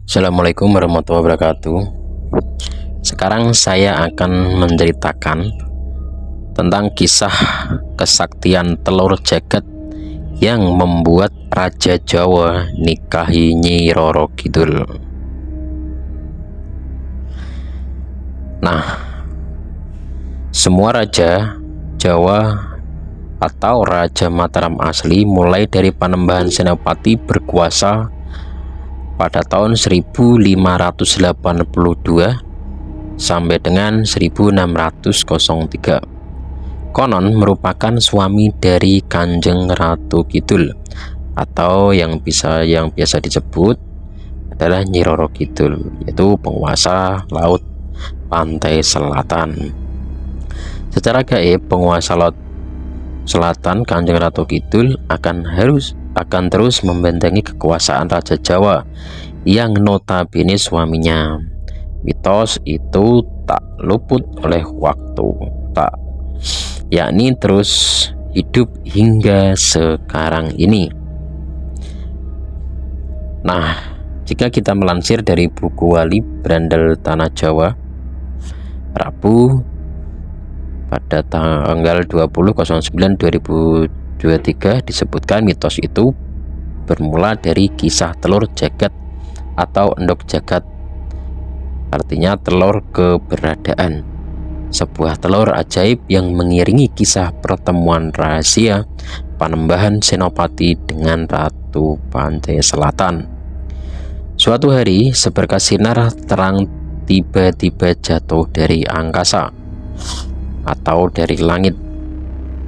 Assalamualaikum warahmatullahi wabarakatuh. Sekarang saya akan menceritakan tentang kisah kesaktian telur jagat yang membuat Raja Jawa nikahi Nyi Roro Kidul. Nah, semua raja Jawa atau Raja Mataram asli mulai dari Panembahan Senopati berkuasa pada tahun 1582 sampai dengan 1603. Konon merupakan suami dari Kanjeng Ratu Kidul atau yang biasa disebut adalah Nyi Roro Kidul, yaitu penguasa laut pantai selatan. Secara gaib, penguasa laut selatan Kanjeng Ratu Kidul akan terus membentengi kekuasaan Raja Jawa yang notabene suaminya. Mitos itu tak luput oleh waktu, yakni terus hidup hingga sekarang ini. Nah, jika kita melansir dari buku Wali Brandel Tanah Jawa, Rabu pada tanggal 20/09/2023 disebutkan mitos itu bermula dari kisah telur jagat atau endok jagat, artinya telur keberadaan, sebuah telur ajaib yang mengiringi kisah pertemuan rahasia Panembahan Senopati dengan Ratu Pantai Selatan. Suatu hari, seberkas sinar terang tiba-tiba jatuh dari angkasa atau dari langit.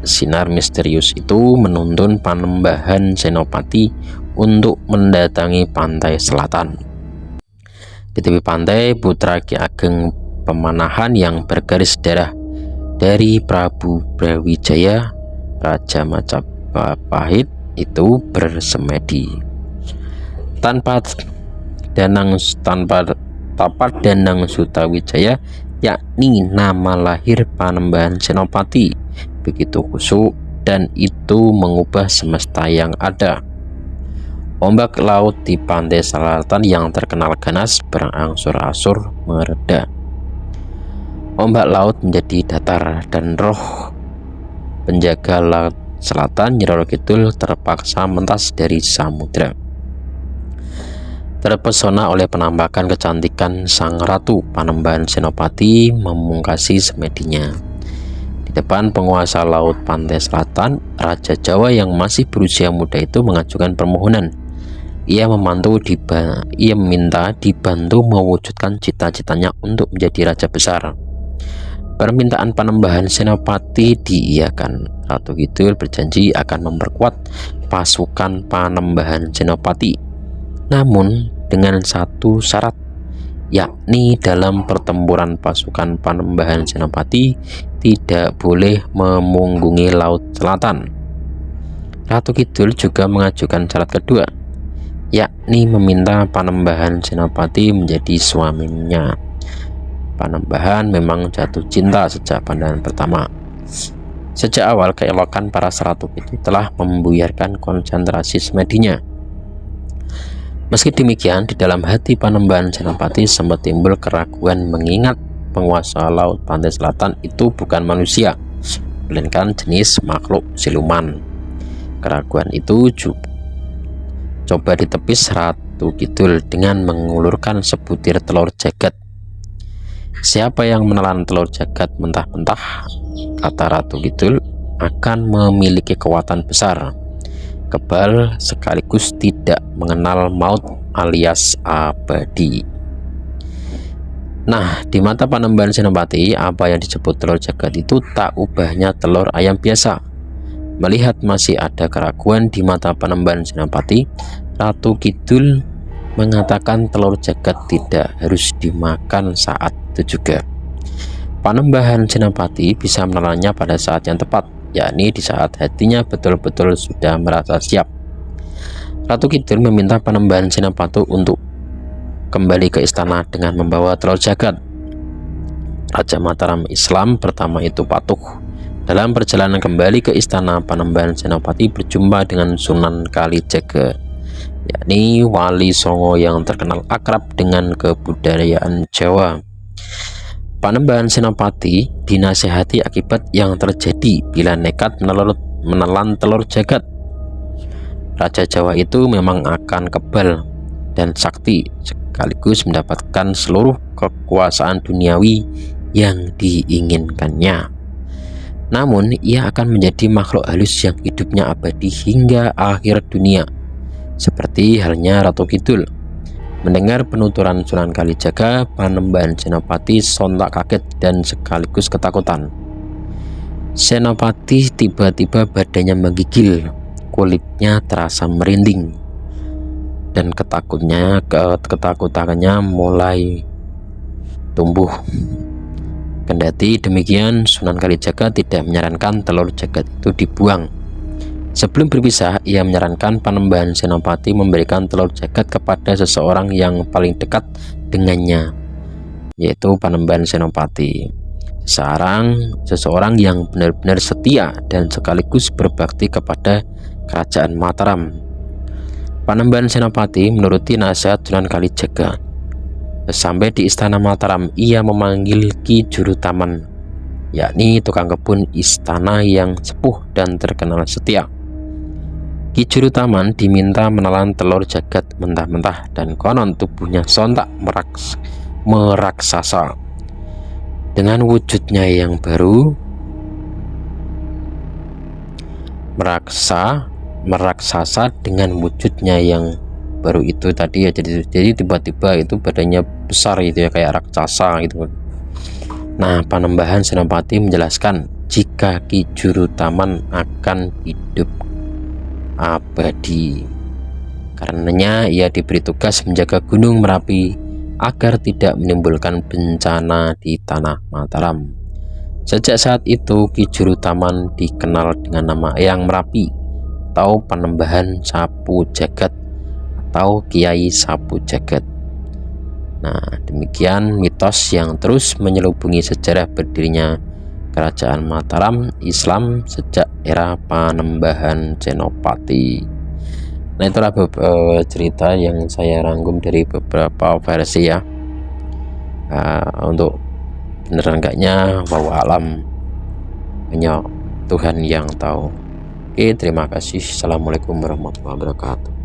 Sinar misterius itu menuntun Panembahan Senopati untuk mendatangi pantai selatan. Di tepi pantai, putra Ki Ageng Pemanahan yang bergaris darah dari Prabu Brawijaya, Raja Majapahit itu bersemedi. Tanpa tapat Danang Sutawijaya, yakni nama lahir Panembahan Senopati, begitu khusyuk dan itu mengubah semesta yang ada. Ombak laut di pantai selatan yang terkenal ganas berangsur-angsur mereda. Ombak laut menjadi datar dan roh penjaga laut selatan Nyi Roro Kidul terpaksa mentas dari samudra. Terpesona oleh penampakan kecantikan sang ratu, Panembahan Senopati memungkasi semedinya. Di depan penguasa laut pantai selatan, Raja Jawa yang masih berusia muda itu mengajukan permohonan. Ia meminta dibantu mewujudkan cita-citanya untuk menjadi raja besar. Permintaan Panembahan Senopati diiyakan. Ratu Kidul berjanji akan memperkuat pasukan Panembahan Senopati, namun dengan satu syarat, yakni dalam pertempuran pasukan Panembahan Senopati tidak boleh memunggungi laut selatan. Ratu Kidul juga mengajukan syarat kedua, yakni meminta Panembahan Senopati menjadi suaminya. Panembahan memang jatuh cinta sejak pandangan pertama. Sejak awal, keelokan para seratu itu telah membuyarkan konsentrasi semedinya. Meski demikian, di dalam hati Panembahan Senopati sempat timbul keraguan mengingat penguasa laut pantai selatan itu bukan manusia, melainkan jenis makhluk siluman. Keraguan itu coba ditepis Ratu Kidul dengan mengulurkan sebutir telur jagat. Siapa yang menelan telur jagat mentah-mentah, kata Ratu Kidul, akan memiliki kekuatan besar, kebal sekaligus tidak mengenal maut alias abadi. Nah, di mata Panembahan Senopati, apa yang disebut telur jagat itu tak ubahnya telur ayam biasa. Melihat masih ada keraguan di mata Panembahan Senopati, Ratu Kidul mengatakan telur jagat tidak harus dimakan saat itu juga. Panembahan Senopati bisa menelannya pada saat yang tepat, yakni di saat hatinya betul-betul sudah merasa siap. Ratu Kidul meminta Panembahan Senopati untuk kembali ke istana dengan membawa telur jagat. Raja Mataram Islam pertama itu patuh. Dalam perjalanan kembali ke istana, Panembahan Senopati berjumpa dengan Sunan Kalijaga. yakni Wali Songo yang terkenal akrab dengan kebudayaan Jawa. Panembahan Senopati dinasehati akibat yang terjadi bila nekat menelan telur jagat. Raja Jawa itu memang akan kebal dan sakti, sekaligus mendapatkan seluruh kekuasaan duniawi yang diinginkannya. Namun, ia akan menjadi makhluk halus yang hidupnya abadi hingga akhir dunia, seperti halnya Ratu Kidul. Mendengar penuturan Sunan Kalijaga, Panembahan Senopati sontak kaget dan sekaligus ketakutan. Senopati tiba-tiba badannya menggigil, kulitnya terasa merinding, dan ketakutannya mulai tumbuh. Kendati demikian, Sunan Kalijaga tidak menyarankan telur jagat itu dibuang. Sebelum berpisah, ia menyarankan Panembahan Senopati memberikan telur jagat kepada seseorang yang paling dekat dengannya, yaitu Panembahan Senopati. Seseorang yang benar-benar setia dan sekaligus berbakti kepada Kerajaan Mataram. Panembahan Senopati menuruti nasihat Sunan Kalijaga. Sampai di Istana Mataram, ia memanggil Ki Juru Taman, yakni tukang kebun istana yang sepuh dan terkenal setia. Ki Juru Taman diminta menelan telur jagat mentah-mentah, dan konon tubuhnya sontak meraksasa. Dengan wujudnya yang baru, meraksasa dengan wujudnya yang baru itu tadi ya, jadi tiba-tiba itu badannya besar gitu ya, kayak raksasa gitu. Nah, Panembahan Senopati menjelaskan jika Ki Juru Taman akan hidup abadi. Karenanya ia diberi tugas menjaga Gunung Merapi agar tidak menimbulkan bencana di tanah Mataram. Sejak saat itu Ki Juru Taman dikenal dengan nama Eyang Merapi atau Panembahan Sapu Jagat atau Kiai Sapu Jagat. Nah, demikian mitos yang terus menyelubungi sejarah berdirinya Kerajaan Mataram Islam sejak era Panembahan Senopati. Nah, itulah cerita yang saya rangkum dari beberapa versi ya. Untuk beneran enggaknya wallahu alam, hanya Tuhan yang tahu. Oke, terima kasih. Assalamualaikum warahmatullahi wabarakatuh.